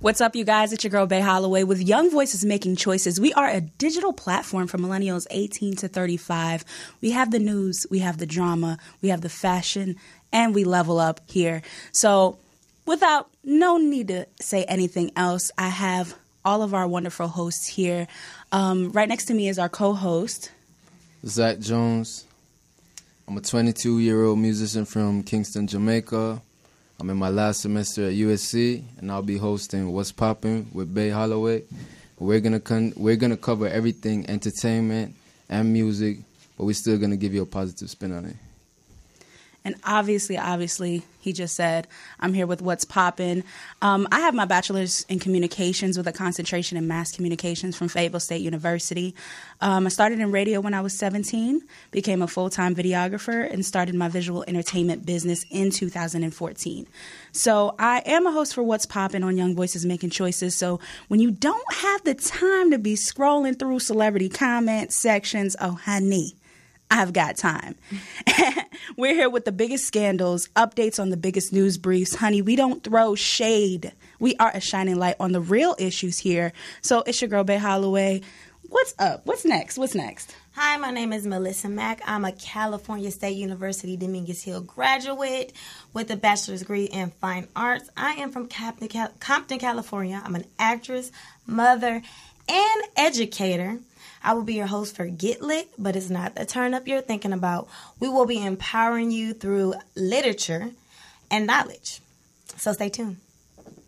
What's up, you guys? It's your girl, Bay Holloway, with Young Voices Making Choices. We are a digital platform for millennials 18 to 35. We have the news, we have the drama, we have the fashion, and we level up here. So without no need to say anything else, I have all of our wonderful hosts here. Right next to me is our co-host, Zach Jones. I'm a 22-year-old musician from Kingston, Jamaica. I'm in my last semester at USC, and I'll be hosting What's Poppin' with Bay Holloway. We're gonna cover everything entertainment and music, but we're still gonna give you a positive spin on it. and obviously, he just said, I'm here with What's Poppin'. I have my bachelor's in communications with a concentration in mass communications from Fayetteville State University. I started in radio when I was 17, became a full-time videographer, and started my visual entertainment business in 2014. So I am a host for What's Poppin' on Young Voices Making Choices. So when you don't have the time to be scrolling through celebrity comment sections, oh, honey, I've got time. We're here with the biggest scandals, updates on the biggest news briefs. Honey, we don't throw shade. We are a shining light on the real issues here. So it's your girl, Bay Holloway. What's up? What's next? Hi, my name is Melissa Mack. I'm a California State University Dominguez Hill graduate with a bachelor's degree in fine arts. I am from Compton, California. I'm an actress, mother, and educator. I will be your host for Get Lit, but it's not the turn up you're thinking about. We will be empowering you through literature and knowledge. So stay tuned.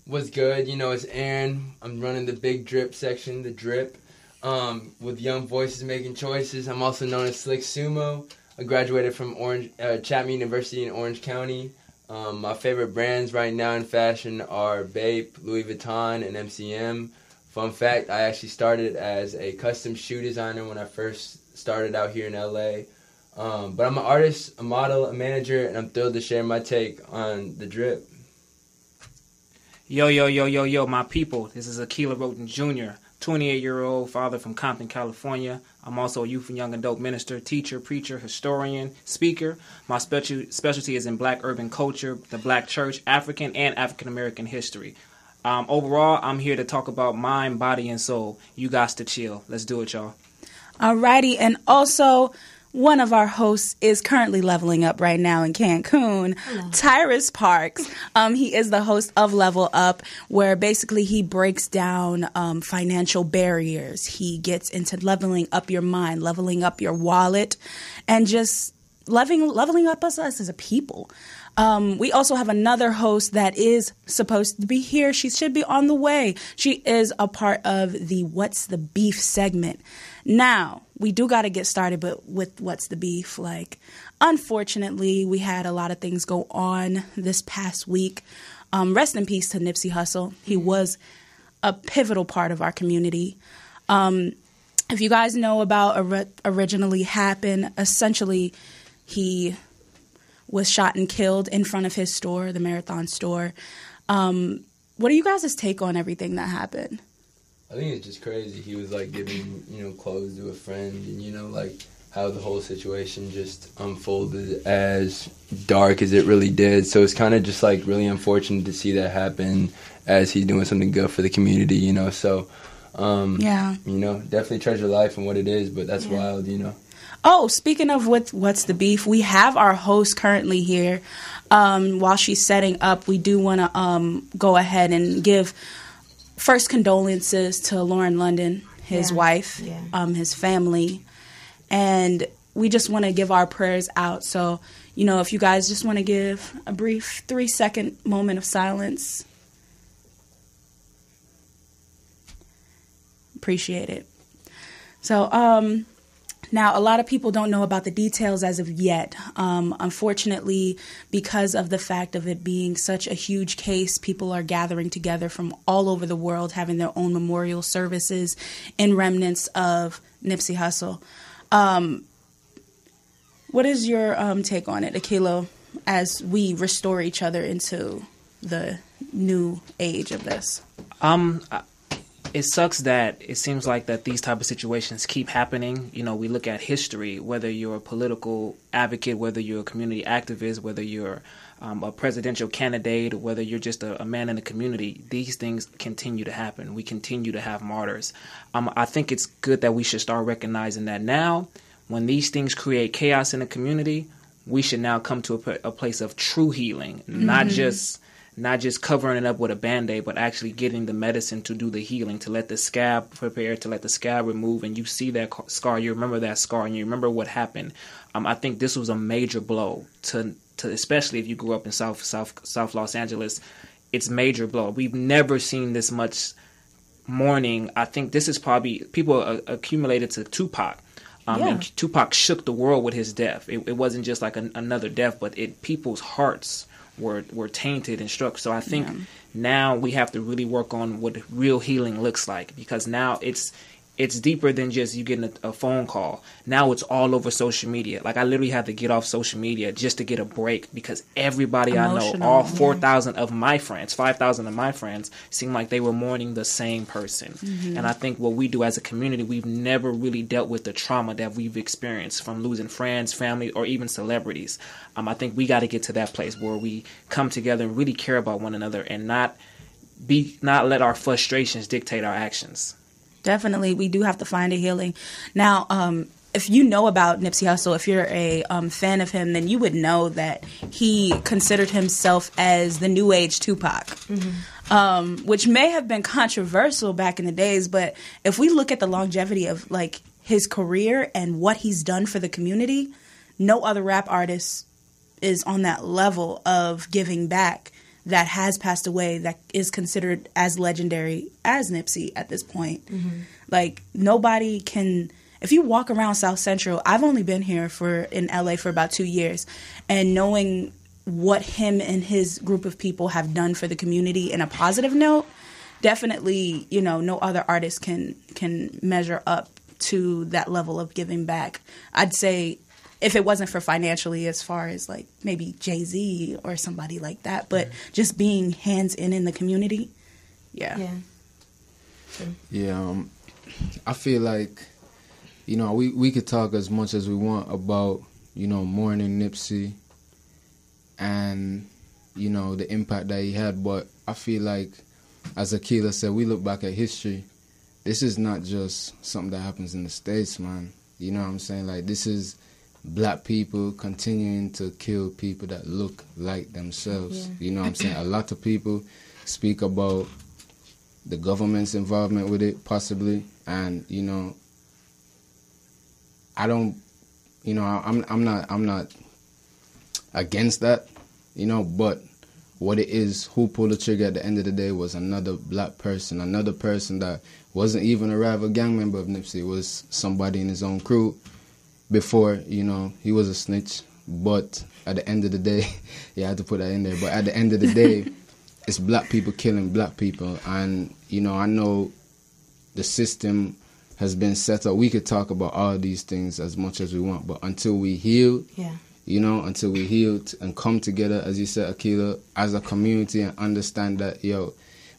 What's good? It's Aaron. I'm running the Big Drip section, the Drip, with Young Voices Making Choices. I'm also known as Slick Sumo. I graduated from Chapman University in Orange County. My favorite brands right now in fashion are Bape, Louis Vuitton, and MCM. Fun fact, I actually started as a custom shoe designer when I first started out here in LA. But I'm an artist, a model, a manager, and I'm thrilled to share my take on the Drip. Yo, my people. This is Akila Roten Jr., 28-year-old father from Compton, California. I'm also a youth and young adult minister, teacher, preacher, historian, speaker. My specialty is in Black urban culture, the Black church, African and African-American history. Overall, I'm here to talk about mind, body, and soul. You guys to chill. Let's do it, y'all. Alrighty, and also one of our hosts is currently leveling up right now in Cancun, Tyrus Parks. He is the host of Level Up, where basically he breaks down financial barriers. He gets into leveling up your mind, leveling up your wallet, and just leveling up us as a people. We also have another host that is supposed to be here. She should be on the way. She is a part of the What's the Beef segment. Now, we do got to get started but with What's the Beef. Unfortunately, we had a lot of things go on this past week. Rest in peace to Nipsey Hussle. He was a pivotal part of our community. If you guys know about Originally Happened, essentially he was shot and killed in front of his store, the Marathon store. What are you guys' take on everything that happened? I think it's just crazy. He was giving, clothes to a friend, and how the whole situation just unfolded as dark as it really did. So it's kind of just really unfortunate to see that happen as he's doing something good for the community, So, definitely treasure life and what it is, but that's wild, Oh, speaking of What's the Beef, we have our host currently here. While she's setting up, we do want to go ahead and give first condolences to Lauren London, his wife, his family. And we just want to give our prayers out. So, if you guys just want to give a brief 3-second moment of silence. Appreciate it. So, now, a lot of people don't know about the details as of yet. Unfortunately, because of the fact of it being such a huge case, people are gathering together from all over the world, having their own memorial services in remnants of Nipsey Hussle. What is your take on it, Akilo, as we restore each other into the new age of this? It sucks that it seems like that these type of situations keep happening. We look at history, whether you're a political advocate, whether you're a community activist, whether you're a presidential candidate, or whether you're just a man in the community, these things continue to happen. We continue to have martyrs. I think it's good that we should start recognizing that now, when these things create chaos in the community, we should now come to a place of true healing, not just covering it up with a Band-Aid, but actually getting the medicine to do the healing, to let the scab prepare, to let the scab remove, and you see that scar, you remember that scar, and you remember what happened. I think this was a major blow to especially if you grew up in South Los Angeles. It's major blow. We've never seen this much mourning. I think this is probably people accumulated to Tupac. And Tupac shook the world with his death. It wasn't just like another death, but people's hearts were tainted and struck. So I think now we have to really work on what real healing looks like, because now it's deeper than just you getting a phone call. Now it's all over social media. Like, I literally had to get off social media just to get a break, because everybody I know, all 4,000 of my friends, 5,000 of my friends, seemed like they were mourning the same person. And I think what we do as a community, we've never really dealt with the trauma that we've experienced from losing friends, family, or even celebrities. I think we got to get to that place where we come together and really care about one another, and not let our frustrations dictate our actions. Definitely, we do have to find a healing. Now, if you know about Nipsey Hussle, if you're a fan of him, then you would know that he considered himself as the New Age Tupac, which may have been controversial back in the days. But if we look at the longevity of like his career and what he's done for the community, no other rap artist is on that level of giving back that has passed away, that is considered as legendary as Nipsey at this point. Like, nobody can... If you walk around South Central, I've only been here in LA for about 2 years, and knowing what him and his group of people have done for the community in a positive note, definitely, no other artist can measure up to that level of giving back. I'd say, if it wasn't for financially, as far as like maybe Jay-Z or somebody like that, but just being hands in the community. Yeah. I feel like, we could talk as much as we want about, mourning Nipsey and, the impact that he had. But I feel like, as Akila said, we look back at history. This is not just something that happens in the States, man. You know what I'm saying? Like, this is black people continuing to kill people that look like themselves. You know what I'm saying? A lot of people speak about the government's involvement with it, possibly, and I don't, I'm not against that, but what it is, who pulled the trigger at the end of the day was another black person, another person that wasn't even a rival gang member of Nipsey, was somebody in his own crew. Before, he was a snitch, but at the end of the day, I had to put that in there, but at the end of the day, it's black people killing black people, and, I know the system has been set up. We could talk about all these things as much as we want, but until we heal, until we heal and come together, as you said, Akila, as a community, and understand that,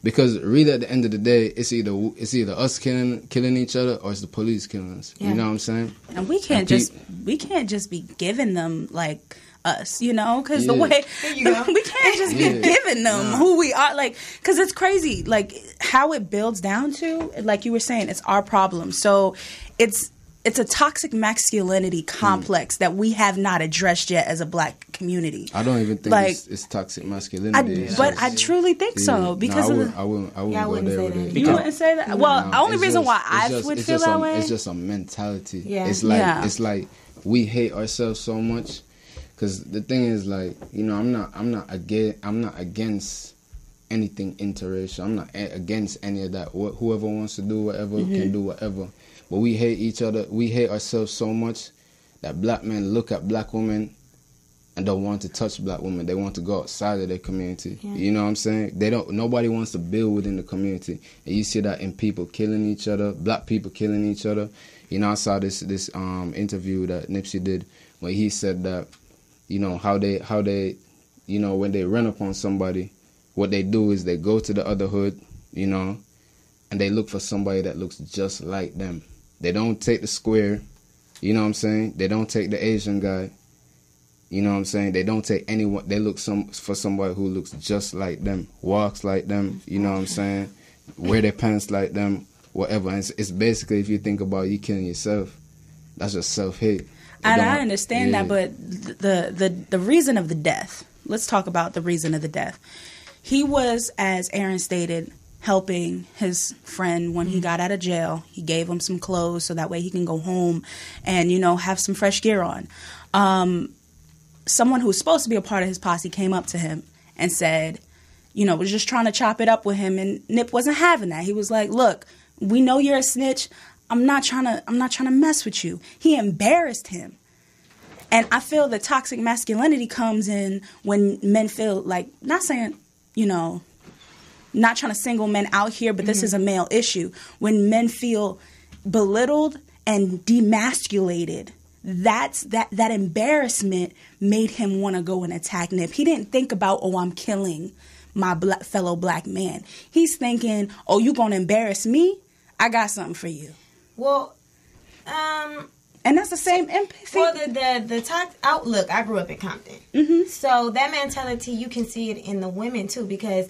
because really at the end of the day, it's either us killing each other, or it's the police killing us. You know what I'm saying? And we can't just be giving them like us, because the way we can't just be giving them who we are, like, because it's crazy, like how it builds down to, like you were saying, it's our problem. So it's a toxic masculinity complex that we have not addressed yet as a black community. I don't even think it's toxic masculinity. I truly think so, because I wouldn't go there with it. You wouldn't say that? Well, the only reason why I would feel that way, it's just a mentality. It's like we hate ourselves so much. Because the thing is, like, I'm not against anything interracial. I'm not against any of that. Whoever wants to do whatever can do whatever. But we hate each other. We hate ourselves so much that black men look at black women and don't want to touch black women. They want to go outside of their community. You know what I'm saying? Nobody wants to build within the community. And you see that in people killing each other, black people killing each other. I saw this interview that Nipsey did where he said that, how they when they run up on somebody, what they do is they go to the other hood, and they look for somebody that looks just like them. They don't take the square, you know what I'm saying? They don't take the Asian guy, You know what I'm saying? They don't take anyone. They look for somebody who looks just like them, walks like them. You know what I'm saying? Wear their pants like them, whatever. And it's basically, if you think about you killing yourself, that's just self-hate. And I understand that, but the reason of the death. Let's talk about the reason of the death. He was, as Aaron stated, helping his friend when he got out of jail. He gave him some clothes so that way he can go home and, have some fresh gear on. Someone who was supposed to be a part of his posse came up to him and said, was just trying to chop it up with him, and Nip wasn't having that. He was like, look, we know you're a snitch. I'm not trying to mess with you. He embarrassed him. And I feel the toxic masculinity comes in when men feel like, not saying, not trying to single men out here, but this is a male issue. When men feel belittled and demasculated, that embarrassment made him want to go and attack Nip. He didn't think about, I'm killing my fellow black man. He's thinking, you going to embarrass me? I got something for you. Well, and that's the same empathy. Well, the toxic outlook, I grew up in Compton. Mm-hmm. So that mentality, you can see it in the women, too, because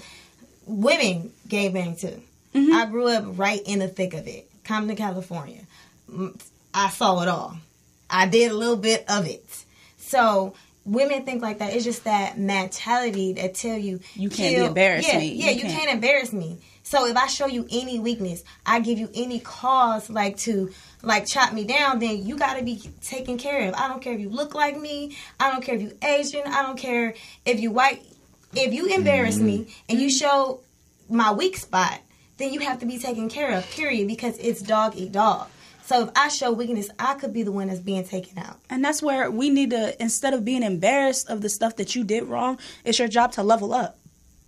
women gangbang, too. Mm-hmm. I grew up right in the thick of it. Compton, California. I saw it all. I did a little bit of it. So women think like that. It's just that mentality that tell you... You can't embarrass me. Yeah, you can't embarrass me. So if I show you any weakness, I give you any cause to chop me down, then you got to be taken care of. I don't care if you look like me. I don't care if you Asian. I don't care if you white. If you embarrass me and you show my weak spot, then you have to be taken care of, period, because it's dog eat dog. So if I show weakness, I could be the one that's being taken out. And that's where we need to, instead of being embarrassed of the stuff that you did wrong, it's your job to level up.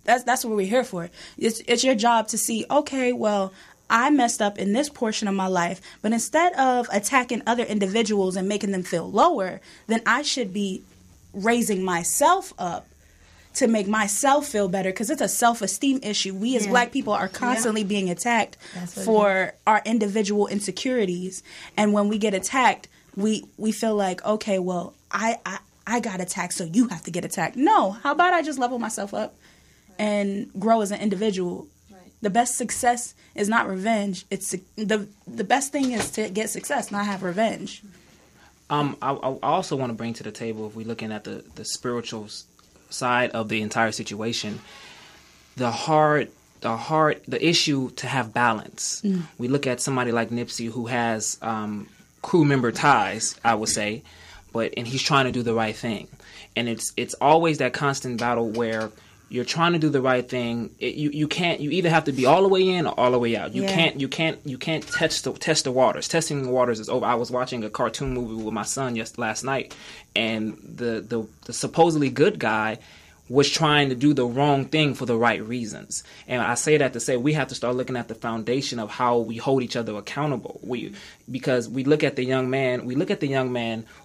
That's what we're here for. It's your job to see, okay, well, I messed up in this portion of my life, but instead of attacking other individuals and making them feel lower, then I should be raising myself up to make myself feel better, because it's a self-esteem issue. We as black people are constantly being attacked for our individual insecurities. And when we get attacked, we feel like, okay, well, I got attacked, so you have to get attacked. No, how about I just level myself up and grow as an individual? Right. The best success is not revenge. It's the best thing is to get success, not have revenge. I also want to bring to the table, if we're looking at the spiritual side of the entire situation, the issue to have balance. We look at somebody like Nipsey, who has crew member ties, I would say, and he's trying to do the right thing, and it's always that constant battle where you're trying to do the right thing. You either have to be all the way in or all the way out. You can't test the waters. Testing the waters is over. I was watching a cartoon movie with my son last night, and the supposedly good guy was trying to do the wrong thing for the right reasons. And I say that to say we have to start looking at the foundation of how we hold each other accountable. Because we look at the young man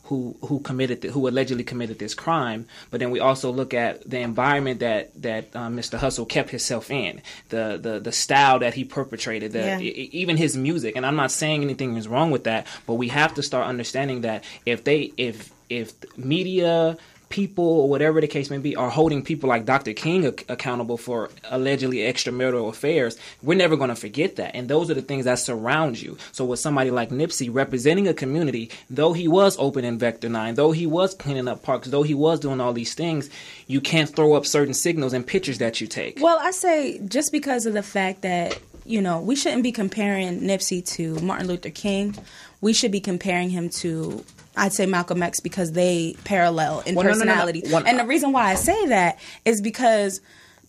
who allegedly committed this crime, but then we also look at the environment that Mr. Hustle kept himself in, the style that he perpetrated, even his music. And I'm not saying anything is wrong with that, but we have to start understanding that if media, people, or whatever the case may be, are holding people like Dr. King accountable for allegedly extramarital affairs, we're never going to forget that. And those are the things that surround you. So with somebody like Nipsey representing a community, though he was open in Vector 9, though he was cleaning up parks, though he was doing all these things, you can't throw up certain signals and pictures that you take. Well, I say just because of the fact that, we shouldn't be comparing Nipsey to Martin Luther King. We should be comparing him to, I'd say, Malcolm X, because they parallel in personality. No. And the reason why I say that is because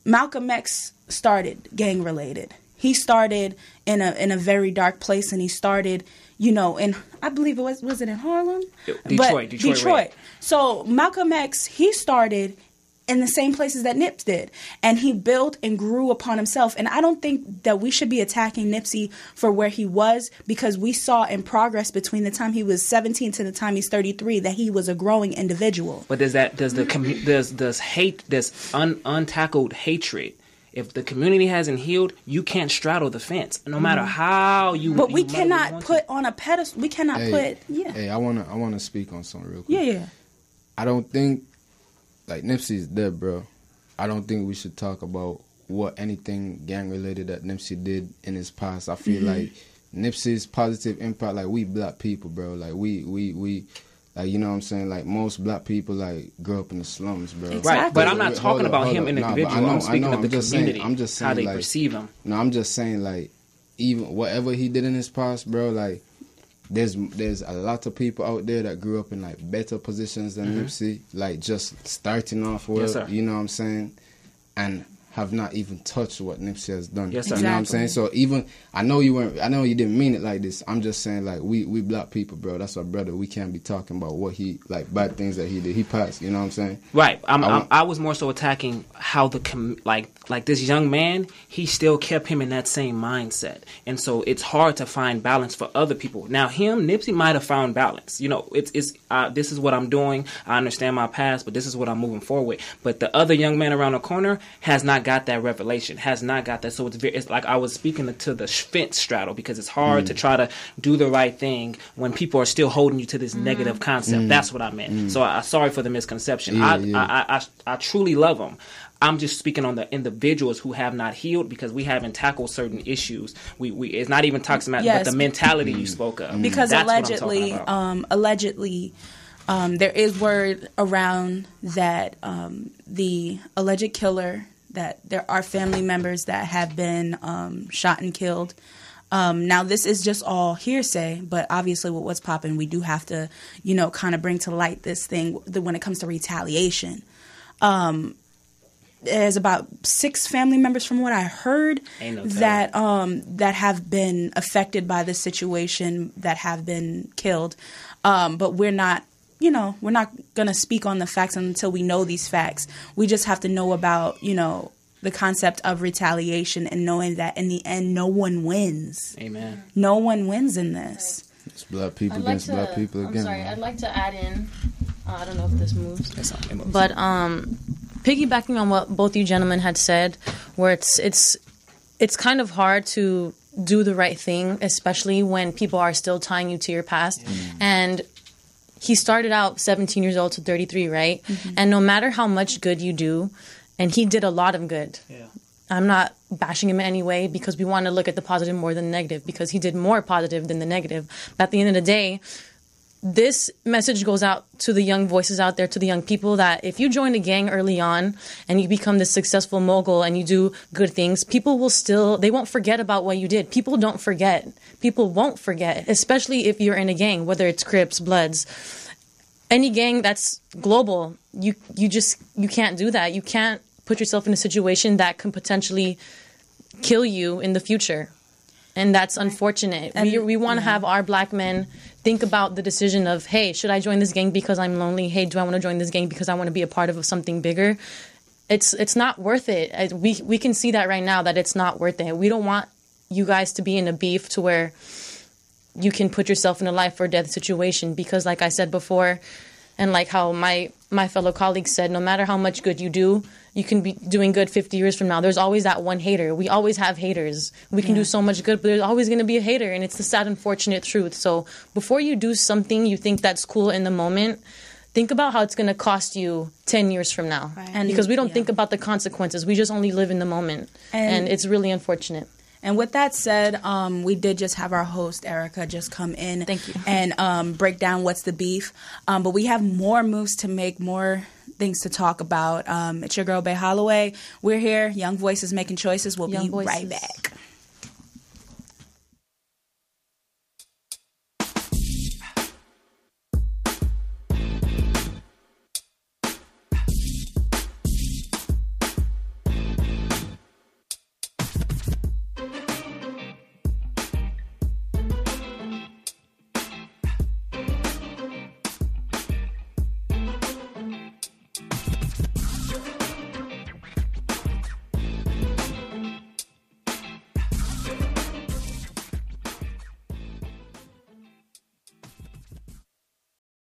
Malcolm X started gang related. He started in a very dark place, and he started, in, I believe it was it in Harlem? Detroit. So Malcolm X, he started in the same places that Nips did. And he built and grew upon himself. And I don't think that we should be attacking Nipsey for where he was, because we saw in progress between the time he was 17 to the time he's 33 that he was a growing individual. But does untackled hatred, if the community hasn't healed, you can't straddle the fence, no matter how you. But we cannot put on a pedestal. We cannot put. Yeah. Hey, I wanna speak on something real quick. Yeah. I don't think like Nipsey's dead, bro. I don't think we should talk about what anything gang related that Nipsey did in his past. I feel like Nipsey's positive impact, like we black people, bro. Like we like, you know what I'm saying? Like most black people like grew up in the slums, bro. Exactly. Right, but I'm not talking about him Nah, individual. I'm speaking of the community, I'm just saying, how they like, perceive him. No, I'm just saying, like, even whatever he did in his past, bro, like, there's a lot of people out there that grew up in, like, better positions than Nipsey, like, just starting off with, Yes, sir. you know what I'm saying? And have not even touched what Nipsey has done. Yes, sir. You know what I'm Exactly. saying? So even, I know you didn't mean it like this. I'm just saying, like, we black people, bro, that's our brother. We can't be talking about what he, like, bad things that he did. He passed, you know what I'm saying? Right. I was more so attacking how like this young man, he still kept him in that same mindset. And so it's hard to find balance for other people. Now Nipsey might have found balance. You know, it's this is what I'm doing. I understand my past, but this is what I'm moving forward with. But the other young man around the corner has not got that revelation, has not got that. So it's like I was speaking to the fence straddle, because it's hard to try to do the right thing when people are still holding you to this negative concept. That's what I meant. So I'm sorry for the misconception. I truly love him. I'm just speaking on the individuals who have not healed, because we haven't tackled certain issues. We it's not even toxic, Yes. but the mentality you spoke of. Because That's what I'm talking allegedly, about. there is word around that the alleged killer, that there are family members that have been shot and killed. Now, this is just all hearsay, but obviously with what's popping, we do have to, kind of bring to light this thing when it comes to retaliation. There's about 6 family members, from what I heard, that have been affected by this situation, that have been killed. But we're not going to speak on the facts until we know these facts. We just have to know about, the concept of retaliation, and knowing that in the end, no one wins. Amen. No one wins in this. It's black people against black people again. I'm sorry, I'd like to add in, I don't know if this moves, It moves. but piggybacking on what both you gentlemen had said, where it's kind of hard to do the right thing, especially when people are still tying you to your past. And he started out 17 years old to 33, right? And no matter how much good you do, and he did a lot of good. Yeah. I'm not bashing him in any way, because we want to look at the positive more than the negative, because he did more positive than the negative. But at the end of the day, this message goes out to the young voices out there, to the young people, that if you join a gang early on and you become this successful mogul and you do good things, people will they won't forget about what you did. People don't forget. People won't forget, especially if you're in a gang, whether it's Crips, Bloods, any gang that's global. You can't do that. You can't put yourself in a situation that can potentially kill you in the future. And that's unfortunate. And we want to have our black men think about the decision of, hey, should I join this gang because I'm lonely? Hey, do I want to join this gang because I want to be a part of something bigger? It's not worth it. We can see that right now, that it's not worth it. We don't want you guys to be in a beef to where you can put yourself in a life or death situation, because like I said before, and like how my fellow colleagues said, no matter how much good you do, you can be doing good 50 years from now. There's always that one hater. We always have haters. We can do so much good, but there's always going to be a hater, and it's the sad, unfortunate truth. So before you do something you think that's cool in the moment, think about how it's going to cost you 10 years from now. Right. And because we don't think about the consequences. We just only live in the moment. And it's really unfortunate. And with that said, we did just have our host, Erica, just come in. Thank you. And break down what's the beef. But we have more moves to make, more things to talk about. It's your girl, Bay Holloway. We're here. Young Voices Making Choices. We'll be right back.